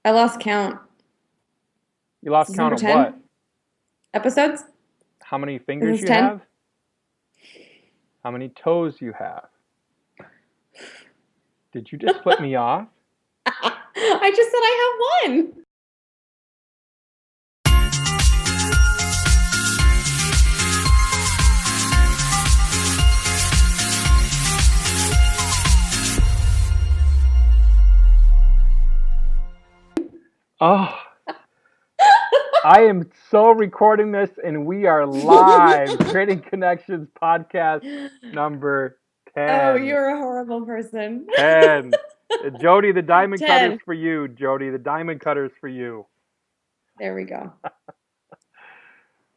I lost count. You lost Is this count number of what? 10 episodes? How many Is fingers this you 10? have? How many toes you have? Did you just flip me off? I just said I have one. Oh, I am so recording this and we are live. Creating Connections podcast number Oh, 10. you're a horrible person. 10. Jody, the diamond cutter's 10. for you. Jody, the diamond cutter's for you. There we go.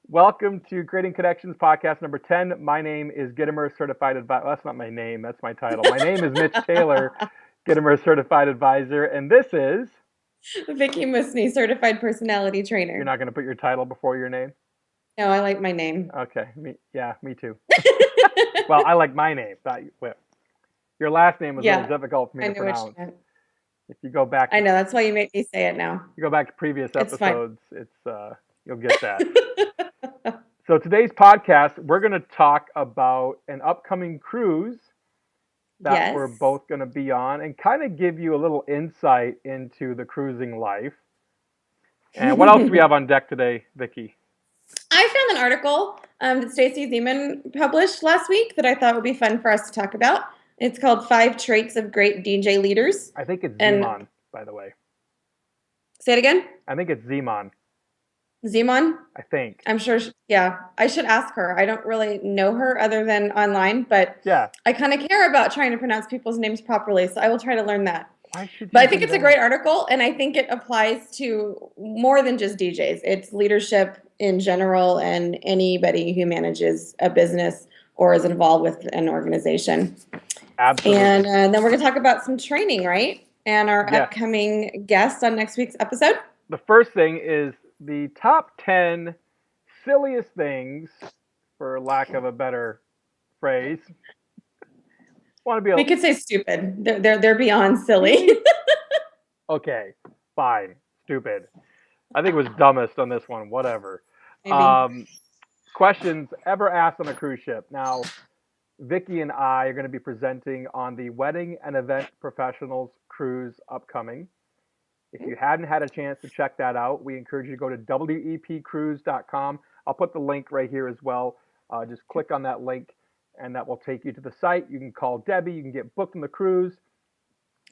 Welcome to Creating Connections podcast number 10. My name is Gitomer Certified Advisor. Well, that's not my name, that's my title. My name is Mitch Taylor, Gitomer Certified Advisor, and this is. Vickie Musni, certified personality You're trainer. not going to put your title before your name? No, I like my name. Okay, me too. Well, I like my name. Your last name was a little Yeah, difficult for me I to know what you pronounce. meant. If you go back I to know, that's why you make me say it now. previous It's fine. episodes, you'll get that. So today's podcast, we're going to talk about an upcoming cruise that we're Yes. both going to be on and kind of give you a little insight into the cruising life. And what else do we have on deck today, Vickie? I found an article that Stacy Zemon published last week that I thought would be fun for us to talk about. It's called Five Traits of Great DJ Leaders. I think it's And Zemon, by the way. say it again. I think it's Zemon. Zemon? I think. I'm sure. Yeah, I should ask her. I don't really know her other than online, but Yeah. I kind of care about trying to pronounce people's names properly, so I will try to learn that. Why should But you I think do it's a that? great article, and I think it applies to more than just DJs. It's leadership in general and anybody who manages a business or is involved with an organization. Absolutely. And then we're going to talk about some training, right? And our Yes. upcoming guest on next week's episode. The first thing is the top 10 silliest things, for lack of a better phrase. We could say stupid. They're beyond silly. Okay, fine. Stupid. I think it was dumbest on this one. Whatever. Maybe. Questions ever asked on a cruise ship. Now, Vickie and I are going to be presenting on the Wedding and Event Professionals Cruise upcoming. If you hadn't had a chance to check that out, we encourage you to go to wepcrews.com. I'll put the link right here as well. Just click on that link, and that will take you to the site. You can call Debbie. You can get booked on the cruise.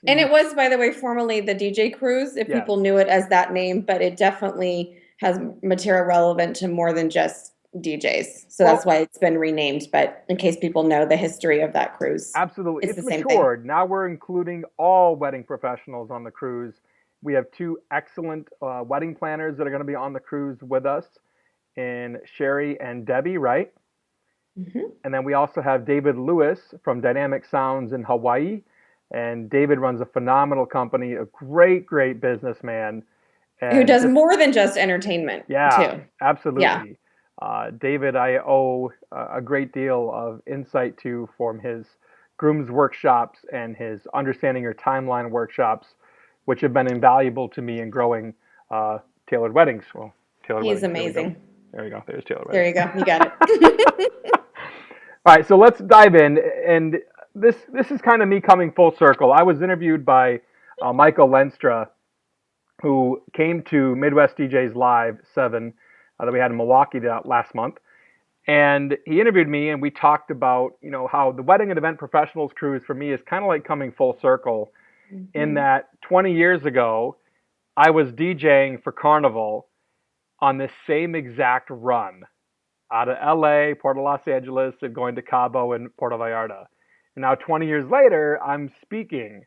And it was, by the way, formerly the DJ Cruise, if Yes. people knew it as that name, but it definitely has material relevant to more than just DJs. So that's why it's been renamed. But in case people know the history of that cruise, Absolutely. it's the same matured. thing. Now we're including all wedding professionals on the cruise. We have two excellent wedding planners that are going to be on the cruise with us, in Sherry and Debbie, right? Mm-hmm. And then we also have David Lewis from Dynamic Sounds in Hawaii. And David runs a phenomenal company, a great, great businessman. And who does more than just entertainment, yeah, too. absolutely. Yeah. David, I owe a great deal of insight to from his grooms workshops and his understanding your timeline workshops, which have been invaluable to me in growing tailored weddings. Well, tailored He's weddings. amazing. There you go. There's tailored There weddings. you go. You got it. All right, so let's dive in. And this is kind of me coming full circle. I was interviewed by Michael Lenstra, who came to Midwest DJs Live 7 that we had in Milwaukee last month. And he interviewed me, and we talked about, how the Wedding and Event Professionals Cruise for me is kind of like coming full circle, in that 20 years ago, I was DJing for Carnival on this same exact run out of LA, Port of Los Angeles, and going to Cabo and Puerto Vallarta. And now 20 years later, I'm speaking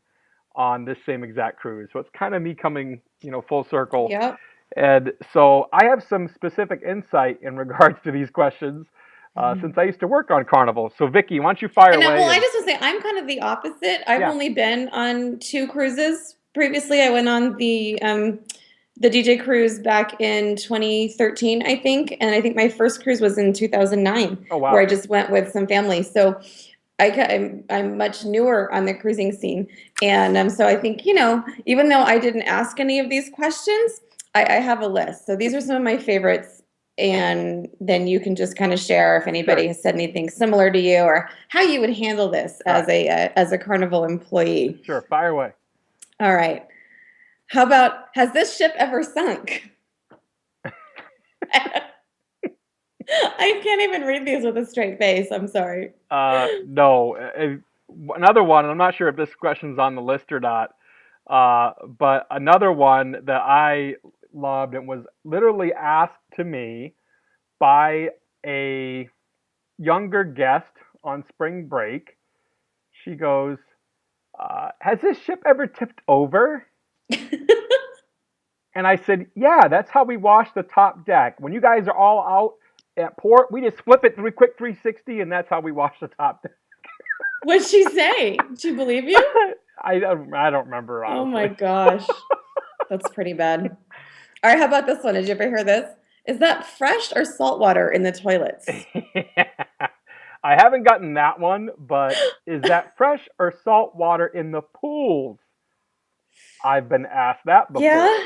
on this same exact cruise. So it's kind of me coming, full circle. Yep. And so I have some specific insight in regards to these questions since I used to work on Carnival. So Vickie, why don't you fire away? Well, I just want to say I'm kind of the opposite. I've only been on 2 cruises. Previously, I went on the DJ cruise back in 2013, I think, and I think my first cruise was in 2009, Oh, wow. where I just went with some family. So I'm much newer on the cruising scene, and so I think even though I didn't ask any of these questions, I have a list. So these are some of my favorites, and then you can just kind of share if anybody Sure. has said anything similar to you or how you would handle this All as right. a Carnival employee. Sure. Fire away. All right. How about, has this ship ever sunk? I can't even read these with a straight face. I'm sorry. No. Another one. I'm not sure if this question's on the list or not. But another one that I loved and was literally asked to me by a younger guest on spring break. She goes, "Has this ship ever tipped over?" And I said, "Yeah, that's how we wash the top deck. When you guys are all out at port, we just flip it quick 360, and that's how we wash the top deck." What'd she say? Did she believe you? I don't remember, Oh my honestly. gosh. That's pretty bad. All right, how about this one? Did you ever hear this? Is that fresh or salt water in the toilets? I haven't gotten that one, but is that fresh or salt water in the pools? I've been asked that before. Yeah,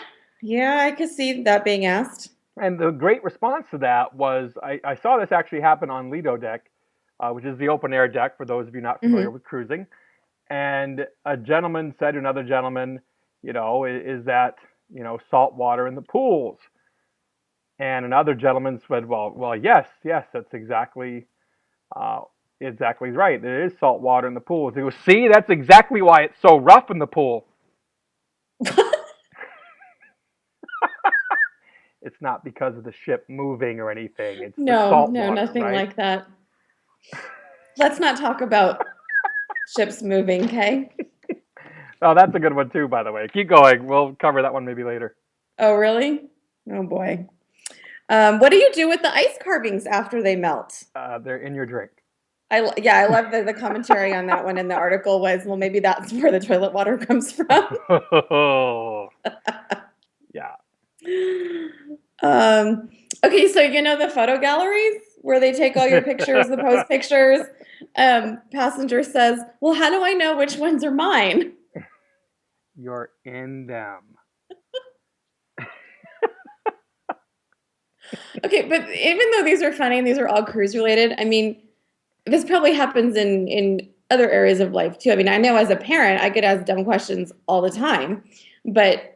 yeah, I could see that being asked. And the great response to that was I saw this actually happen on Lido deck, which is the open air deck for those of you not familiar Hmm. with cruising. And a gentleman said to another gentleman, is that, salt water in the pools? And another gentleman said, well, yes, that's uh, exactly right. There is salt water in the pools. He goes, see, that's exactly why it's so rough in the pool. It's not because of the ship moving or anything. It's the No, salt no, water, nothing right? like that. Let's not talk about ships moving, okay? Oh, that's a good one too, by the way. Keep going. We'll cover that one maybe later. Oh, really? Oh boy. What do you do with the ice carvings after they melt? They're in your drink. Yeah, I love the commentary on that one in the article was, well, maybe that's where the toilet water comes from. Yeah. Um, okay, so the photo galleries where they take all your pictures, the post pictures. Passenger says, "Well, how do I know which ones are mine?" You're in them. Okay, but even though these are funny and these are all cruise related, I mean, this probably happens in other areas of life too. I mean, I know as a parent, I get asked dumb questions all the time, but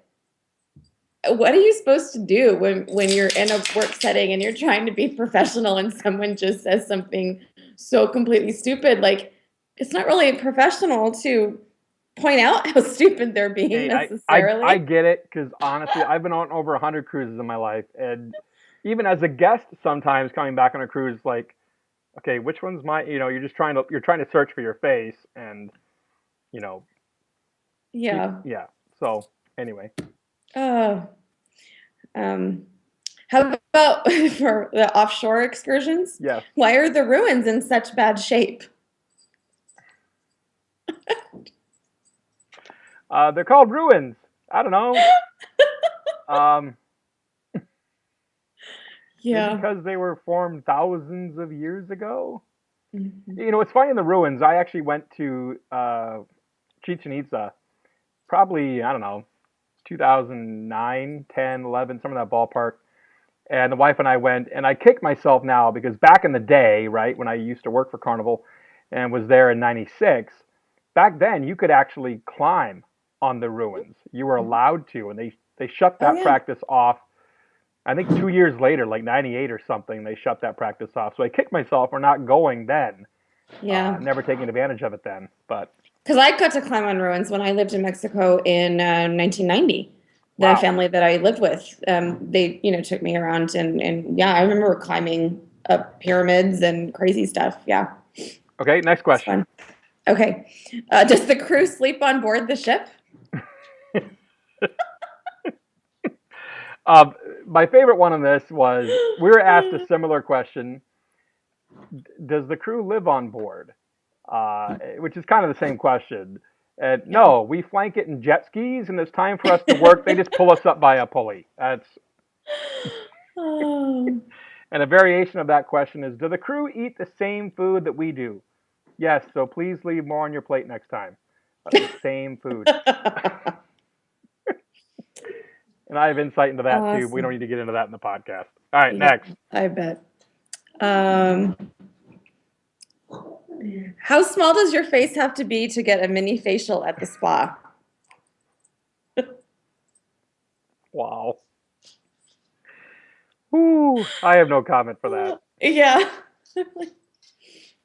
what are you supposed to do when you're in a work setting and you're trying to be professional and someone just says something so completely stupid? Like, it's not really professional to point out how stupid they're being Hey, I necessarily. get it because honestly, I've been on over 100 cruises in my life, and even as a guest, sometimes coming back on a cruise, like, okay, which one's my? You're trying to search for your face, and you know, Yeah. yeah. So anyway, Oh. Um, how about for the offshore excursions? yes, Why are the ruins in such bad shape? they're called ruins. I don't know. Um, maybe Yeah. because they were formed thousands of years ago. Mhm. It's funny in the ruins. I actually went to Chichen Itza, probably, I don't know, 2009, 10, 11, some of that ballpark. And the wife and I went, and I kick myself now because back in the day, right, when I used to work for Carnival and was there in '96, back then you could actually climb on the ruins. You were allowed to, and they shut Oh that yeah. practice off. I think 2 years later, like '98 or something, they shut that practice off. So I kicked myself for not going then, Yeah. never taking advantage of it then. But Because I got to climb on ruins when I lived in Mexico in 1990. The wow. family that I lived with, they, took me around and yeah, I remember climbing up pyramids and crazy stuff. Yeah, Okay, next it's question. fun. Okay. Does the crew sleep on board the ship? Uh, my favorite one on this was we were asked a similar question: does the crew live on board? Which is kind of the same question. And Yeah. no, we flank it in jet skis, and it's time for us to work. They just pull us up by a pulley. That's Oh. and a variation of that question is: do the crew eat the same food that we do? Yes, so please leave more on your plate next time. The same food. And I have insight into that too. But we don't Awesome. need to get into that in the podcast. All right, Yeah, next. I bet. Um, how small does your face have to be to get a mini facial at the spa? Wow. Ooh, I have no comment for that. Yeah.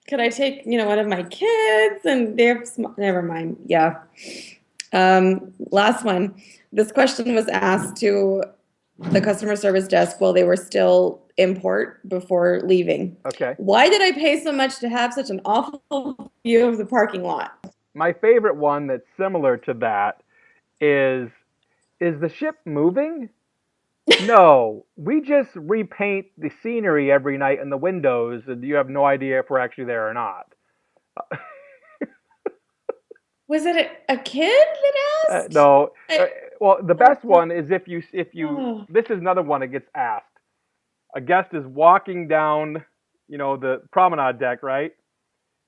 Could I take, one of my kids and they're never mind. Yeah. Last one. This question was asked to the customer service desk while they were still in port before leaving. Okay. Why did I pay so much to have such an awful view of the parking lot? My favorite one that's similar to that is the ship moving? No, we just repaint the scenery every night in the windows, and you have no idea if we're actually there or not. Was it a kid that asked? No. I, Well, the best one is if you oh, this is another one that gets asked. A guest is walking down, the promenade deck, right?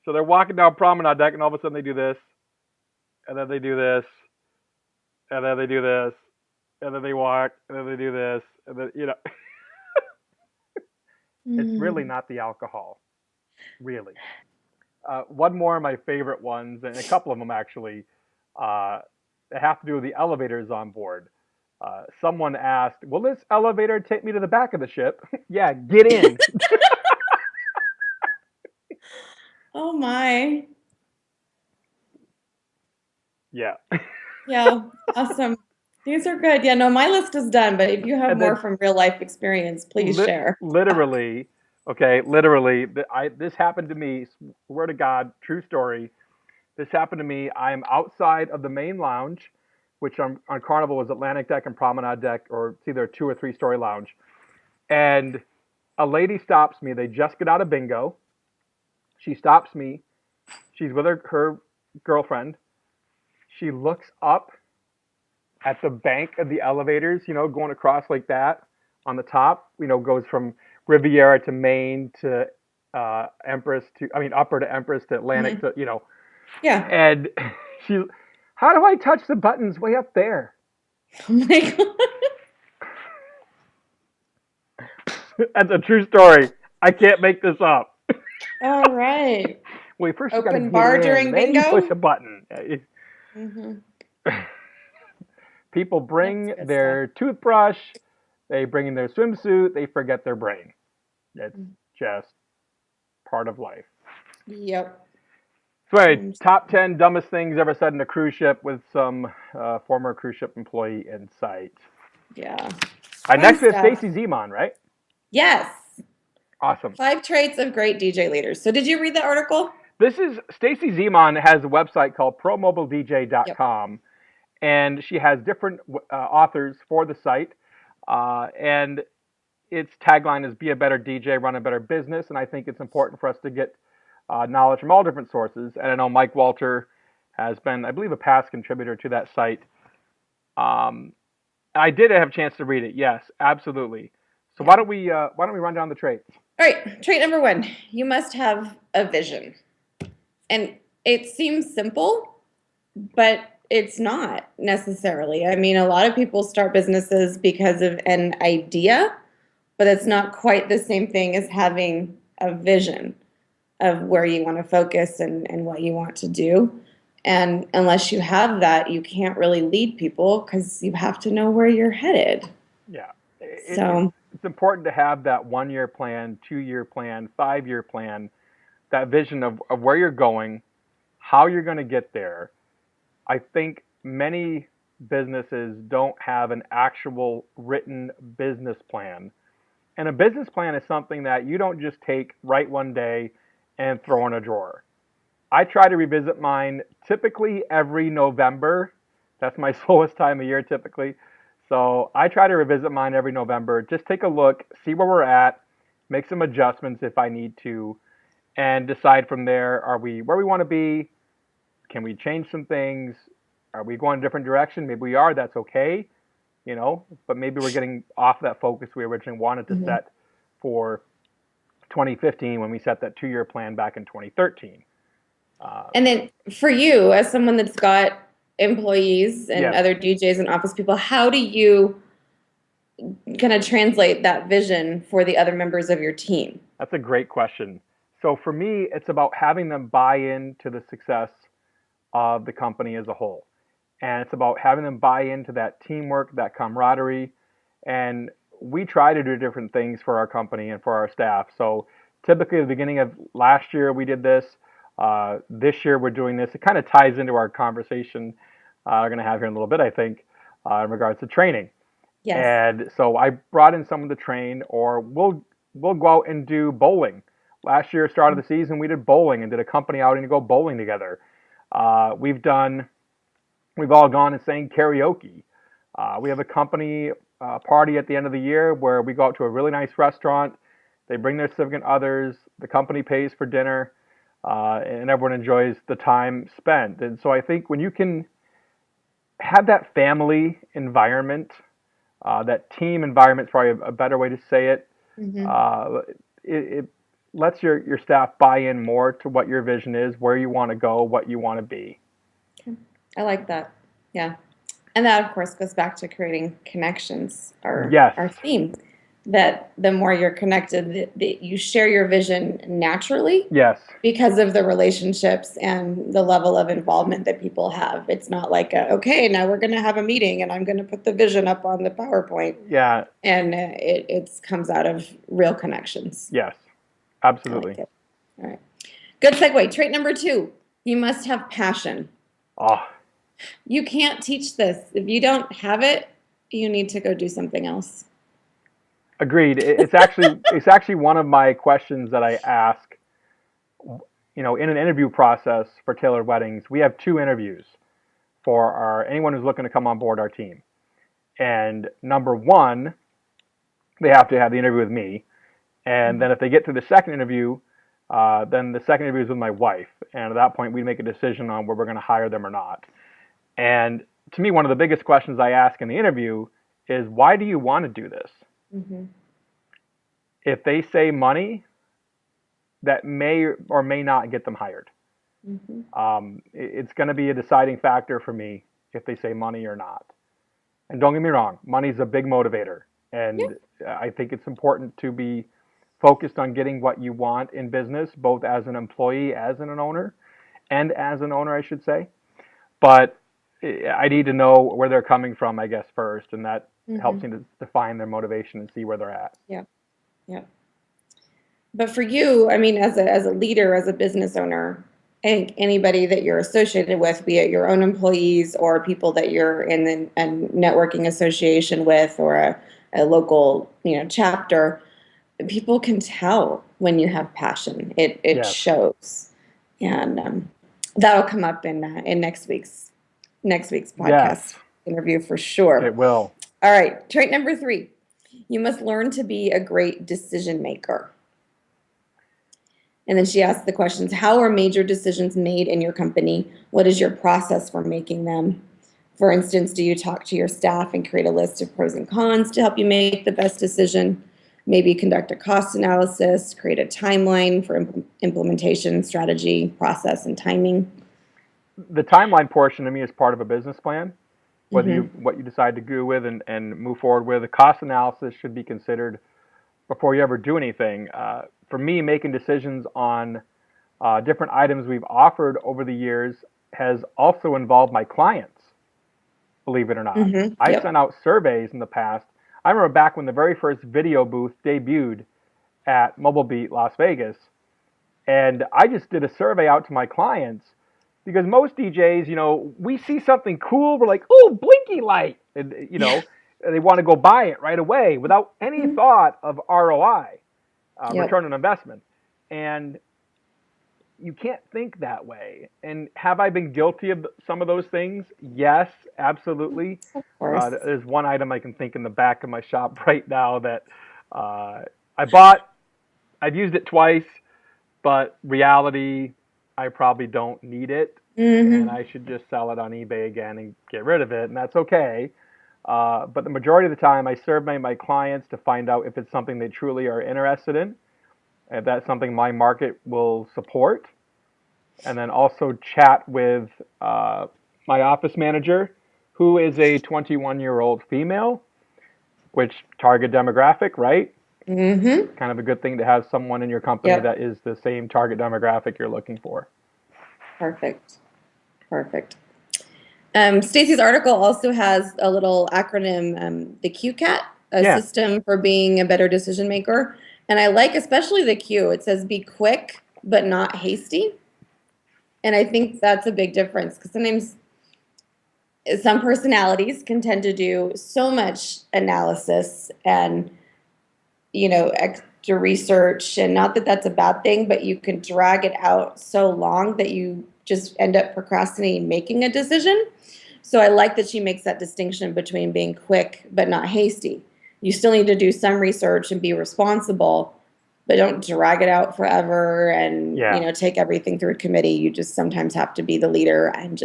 So they're walking down promenade deck, and all of a sudden they do this, and then they do this, and then they do this, and then they walk, and then they do this, and then it's really mm. not the alcohol, really. One more of my favorite ones, and a couple of them actually, uh, that have to do with the elevators on board. Someone asked, "Will this elevator take me to the back of the ship?" Yeah, get in. Oh my. Yeah, Yeah, awesome. These are good. Yeah, no, my list is done, but if you have and more then from real life experience, please share. literally, okay, literally, this happened to me. Swear to God, true story. This happened to me. I am outside of the main lounge, which on Carnival was Atlantic Deck and Promenade Deck, or it's either a 2 or 3 story lounge. And a lady stops me. They just get out of bingo. She stops me. She's with her girlfriend. She looks up at the bank of the elevators, going across like that on the top, goes from Riviera to Main to Empress Upper to Empress to Atlantic Mhm. to. Yeah. And she, how do I touch the buttons way up there? Oh my God. That's a true story. I can't make this up. All right. Wait, first you got to Open get bar in, during then you push bingo? a button. Hmm. People That's bring good stuff. their toothbrush, they bring in their swimsuit, they forget their brain. It's just part of life. Yep. So, anyway, Um, top 10 dumbest things ever said in a cruise ship with some former cruise ship employee in sight. Yeah. Fun Next we have stuff. Stacy Zemon, right? Yes. Awesome. 5 traits of great DJ leaders. So did you read the article? This is Stacy Zemon has a website called Yep. promobiledj.com, and she has different authors for the site. And its tagline is "Be a better DJ, run a better business." And I think it's important for us to get knowledge from all different sources. And I know Mike Walter has been, I believe, a past contributor to that site. Um, I did have a chance to read it. Yes, absolutely. So Yeah. why don't we run down the traits? All right. Trait number 1, you must have a vision. And it seems simple, but it's not necessarily. I mean, a lot of people start businesses because of an idea, but it's not quite the same thing as having a vision of where you want to focus and what you want to do. And unless you have that, you can't really lead people because you have to know where you're headed. Yeah, So, it's important to have that 1 year plan, 2 year plan, 5 year plan, that vision of where you're going, how you're going to get there. I think many businesses don't have an actual written business plan. And a business plan is something that you don't just take, write one day, and throw in a drawer. I try to revisit mine typically every November. That's my slowest time of year typically. So I try to revisit mine every November. Just take a look, see where we're at, make some adjustments if I need to, and decide from there, are we where we want to be? Can we change some things? Are we going a different direction? Maybe we are, that's okay, but maybe we're getting off that focus we originally wanted to mhm. set for 2015 when we set that 2 year plan back in 2013. And then for you, as someone that's got employees and Yes, other DJs and office people, how do you kind of translate that vision for the other members of your team? that's a great question. So for me, it's about having them buy into the success of the company as a whole. And it's about having them buy into that teamwork, that camaraderie. And we try to do different things for our company and for our staff. So typically, at the beginning of last year, we did this. This year, we're doing this. It kind of ties into our conversation we're going to have here in a little bit, I think, in regards to training. Yes. And so I brought in someone to train, or we'll go out and do bowling. Last year, start of the season, we did bowling and did a company outing to go bowling together. We've all gone and sang karaoke. We have a company party at the end of the year where we go out to a really nice restaurant. They bring their significant others. The company pays for dinner, and everyone enjoys the time spent. And so I think when you can have that family environment, that team environment is probably a better way to say it. Mm-hmm. It lets your staff buy in more to what your vision is, where you want to go, what you want to be. Okay. I like that. Yeah. And that, of course, goes back to creating connections, Yes. our theme. That the more you're connected, that you share your vision naturally Yes. because of the relationships and the level of involvement that people have. It's not like, okay, now we're going to have a meeting and I'm going to put the vision up on the PowerPoint. Yeah. And it comes out of real connections. Yes. I Absolutely. like it. All right. Good segue. Trait number 2, you must have passion. Oh, You can't teach this. If you don't have it, you need to go do something else. agreed. It's actually one of my questions that I ask. In an interview process for tailored weddings, we have 2 interviews for our anyone who's looking to come on board our team. And number one, they have to have the interview with me. And then if they get to the second interview, then the second interview is with my wife. And at that point, we make a decision on whether we're going to hire them or not. And to me, one of the biggest questions I ask in the interview is, why do you want to do this? Mm-hmm. If they say money, that may or may not get them hired. Mm-hmm. It's going to be a deciding factor for me if they say money or not. And don't get me wrong, money's a big motivator. And I think it's important to be focused on getting what you want in business, both as an employee, as an owner, and as an owner, I should say. But I need to know where they're coming from, I guess, first, and that helps me to define their motivation and see where they're at. Yeah. Yeah. But for you, I mean, as a leader, as a business owner, I think anybody that you're associated with, be it your own employees or people that you're in a networking association with, or a local, chapter, people can tell when you have passion. It Yes. shows, and that'll come up in next week's podcast Yes, interview for sure. it will. All right, trait number 3: you must learn to be a great decision maker. And then she asked the questions: how are major decisions made in your company? What is your process for making them? For instance, do you talk to your staff and create a list of pros and cons to help you make the best decision? Maybe conduct a cost analysis, create a timeline for implementation, strategy, process, and timing. The timeline portion to me is part of a business plan, Mm-hmm. what you decide to go with and move forward with. The cost analysis should be considered before you ever do anything. For me, making decisions on different items we've offered over the years has also involved my clients, believe it or not. Mm-hmm. I Yep. sent out surveys in the past. I remember back when the very first video booth debuted at Mobile Beat Las Vegas, and I just did a survey out to my clients because most DJs, we see something cool, we're like, oh, blinky light, and they want to go buy it right away without any Mm-hmm. thought of ROI, Yep. return on investment. And you can't think that way. And have I been guilty of some of those things? Yes, absolutely. Of course. There's one item I can think in the back of my shop right now that I bought. I've used it twice, but reality, I probably don't need it, and Mm-hmm. I should just sell it on eBay again and get rid of it, and that's okay. But the majority of the time, I survey my clients to find out if it's something they truly are interested in, if that's something my market will support. and then also chat with my office manager, who is a 21-year-old female, which target demographic, right? Mm-hmm. Kind of a good thing to have someone in your company Yep. that is the same target demographic you're looking for. Perfect. Perfect. Stacy's article also has a little acronym, the QCAT, a Yeah, system for being a better decision maker. And I like especially the Q. It says be quick but not hasty. And I think that's a big difference because sometimes some personalities can tend to do so much analysis and, extra research. And not that that's a bad thing, but you can drag it out so long that you just end up procrastinating making a decision. So I like that she makes that distinction between being quick but not hasty. You still need to do some research and be responsible, but don't drag it out forever and, yeah. take everything through committee. You just sometimes have to be the leader and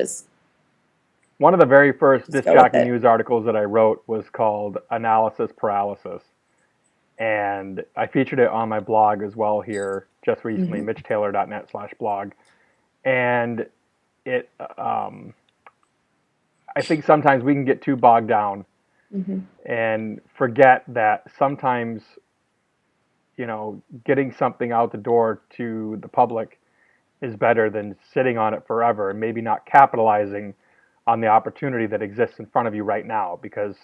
One of the very first just disc go with jockey it. news articles that I wrote was called Analysis Paralysis. And I featured it on my blog as well here just recently, Mm-hmm. mitchtaylor.net/blog. And it, I think sometimes we can get too bogged down Mm-hmm. and forget that sometimes, getting something out the door to the public is better than sitting on it forever and maybe not capitalizing on the opportunity that exists in front of you right now. Because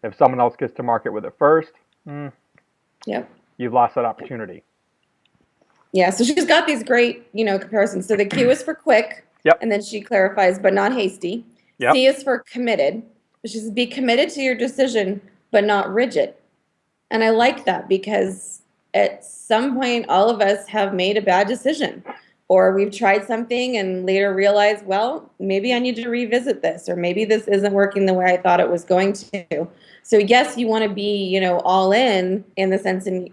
if someone else gets to market with it first, Yep. you've lost that opportunity. Yeah, so she's got these great, comparisons. So the Q is for quick, Yep. and then she clarifies, but not hasty. C Yep. is for committed. She says, be committed to your decision, but not rigid. And I like that because at some point, all of us have made a bad decision, or we've tried something and later realized, well, maybe I need to revisit this, or maybe this isn't working the way I thought it was going to. So yes, you want to be, all in the sense and,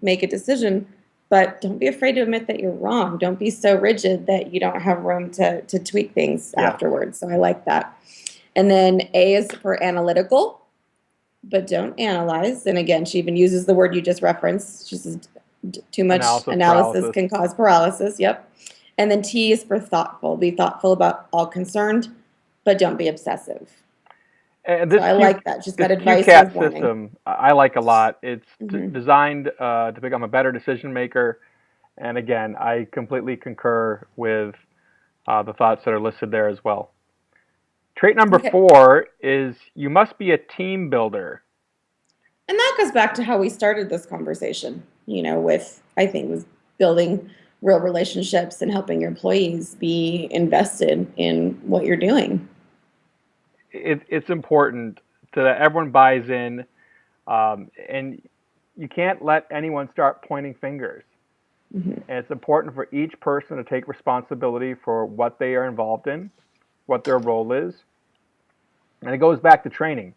make a decision, but don't be afraid to admit that you're wrong. Don't be so rigid that you don't have room to tweak things Yeah. afterwards. So I like that. And then A is for analytical, but don't analyze. And again, she even uses the word you just referenced. She says too much Analysis analysis paralysis. can cause paralysis. Yep. And then T is for thoughtful. Be thoughtful about all concerned, but don't be obsessive. And So I like that. She's got this advice QCAT worth wanting. system I like a lot. It's Mm-hmm. designed to become a better decision maker. And again, I completely concur with the thoughts that are listed there as well. Trait number Okay. 4 is you must be a team builder. And that goes back to how we started this conversation, with, I think, was building real relationships and helping your employees be invested in what you're doing. It's important that everyone buys in, and you can't let anyone start pointing fingers. Mm-hmm. And it's important for each person to take responsibility for what they are involved in, what their role is. And it goes back to training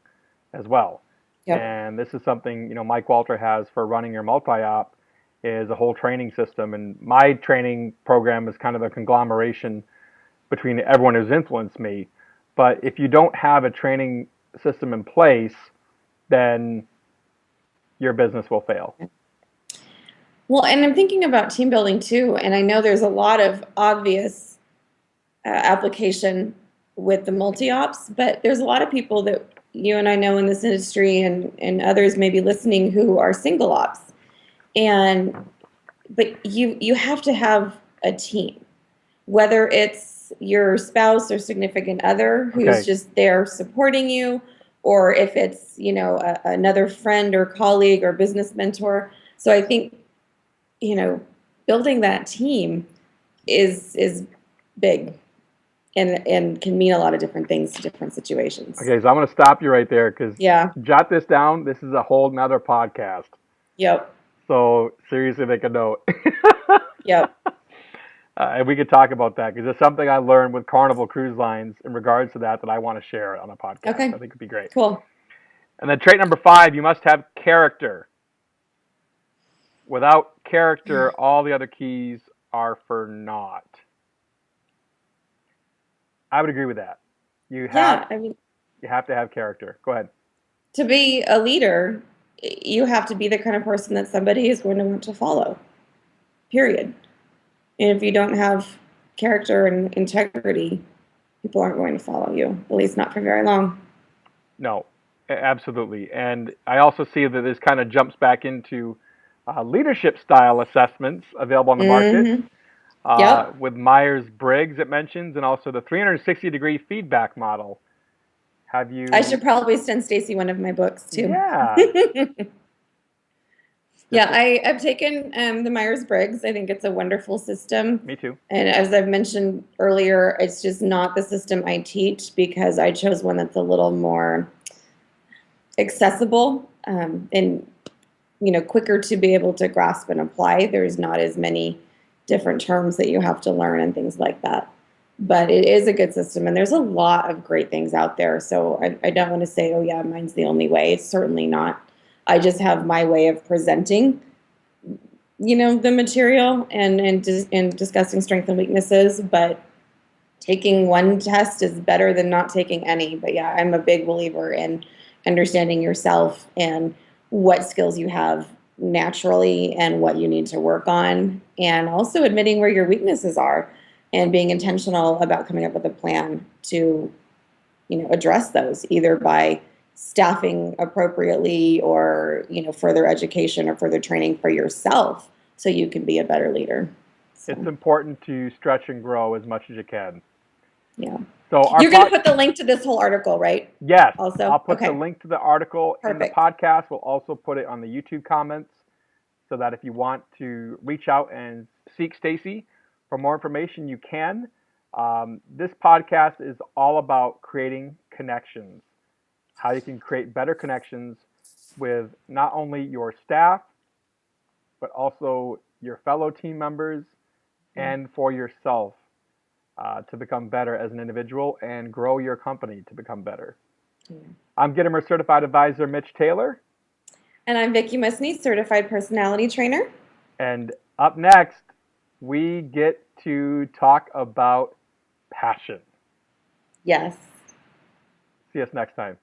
as well. Yep. And this is something, Mike Walter has for running your multi-op is a whole training system. And my training program is kind of a conglomeration between everyone who's influenced me. But if you don't have a training system in place, then your business will fail. Well, and I'm thinking about team building too, and I know there's a lot of obvious application with the multi-ops, but there's a lot of people that you and I know in this industry and others maybe listening who are single ops. But you have to have a team, whether it's your spouse or significant other who's Okay. just there supporting you, or if it's, another friend or colleague or business mentor. So I think, building that team is big and can mean a lot of different things to different situations. Okay, so I'm going to stop you right there because Yeah. jot this down. This is a whole nother podcast. Yep. So seriously, make a note. Yep. And we could talk about that because it's something I learned with Carnival Cruise Lines in regards to that I want to share on a podcast. Okay. I think it'd be great. Cool. And then trait number 5, you must have character. Without character, all the other keys are for naught. I would agree with that. You Yeah. I mean, have to have character. Go ahead. to be a leader, you have to be the kind of person that somebody is going to want to follow. Period. And if you don't have character and integrity, people aren't going to follow you, at least not for very long. No, absolutely. And I also see that this kind of jumps back into leadership style assessments available on the market Mm-hmm. Yep. with Myers-Briggs, it mentions, and also the 360-degree feedback model. Have I should you? probably send Stacy one of my books too. Yeah. Yeah, Just I've taken the Myers-Briggs. I think it's a wonderful system. me too. And as I've mentioned earlier, it's just not the system I teach because I chose one that's a little more accessible and quicker to be able to grasp and apply. There's not as many different terms that you have to learn and things like that. But it is a good system, and there's a lot of great things out there. So I don't want to say, oh yeah, mine's the only way. It's certainly not. I just have my way of presenting, the material and discussing strengths and weaknesses. But taking one test is better than not taking any. But yeah, I'm a big believer in understanding yourself and what skills you have naturally and what you need to work on, and also admitting where your weaknesses are and being intentional about coming up with a plan to, address those either by staffing appropriately or, further education or further training for yourself so you can be a better leader. It's So, important to stretch and grow as much as you can. yeah. So our You're going to put the link to this whole article, right? yes, Also? I'll put the Okay. link to the article in the Perfect. podcast. We'll also put it on the YouTube comments so that if you want to reach out and seek Stacy for more information, you can. This podcast is all about creating connections, how you can create better connections with not only your staff, but also your fellow team members and for yourself to become better as an individual and grow your company to become better. Yeah. I'm Gitomer Certified Advisor Mitch Taylor. And I'm Vickie Musni, Certified Personality Trainer. And up next, we get to talk about passion. Yes. See us next time.